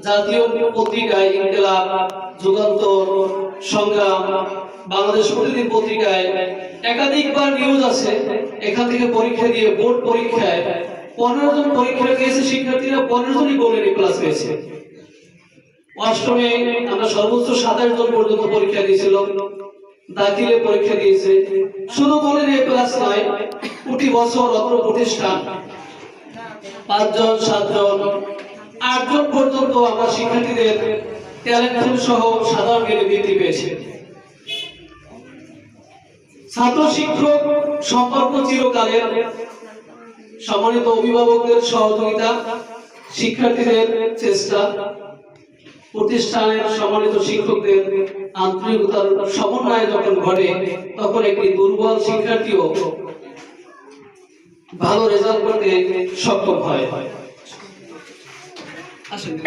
জাতীয় পত্রিকায় ইনকিলাব, যুগান্তর, সংগ্রাম, বাংলাদেশ প্রতিদিন পত্রিকায় একাধিকবার নিউজ আছে। এখান থেকে পরীক্ষা দিয়ে বোর্ড পরীক্ষায় 15 জন পরীক্ষা দিয়েছে শিক্ষার্থীরা, 15 জনই গোল্ডেন এ প্লাস পেয়েছে। অষ্টমে আমরা সর্বোচ্চ 27 জন পর্যন্ত পরীক্ষা দিয়েছিল, দাখিলে পরীক্ষা দিয়েছে। শুধু গোল্ডেন এ প্লাস নয়, প্রতি বছর অত্র প্রতিষ্ঠান 5 জন, 7 জন, 8 জন পর্যন্ত আমরা শিক্ষার্থীদের ট্যালেন্ট সহ সাধারণ জ্ঞানে বৃদ্ধি পেয়েছে। ছাত্র শিক্ষক সম্পর্ক চিরকালের। সম্মানিত অভিভাবকদের সহযোগিতা, শিক্ষার্থীদের চেষ্টা, প্রতিষ্ঠানের সম্মানিত শিক্ষকদের আন্তরিকতার সমন্বয়ে যখন ঘটে, তখন একটি দুর্বল শিক্ষার্থীও ভালো রেজাল্ট করতে সক্ষম হয়। আসলে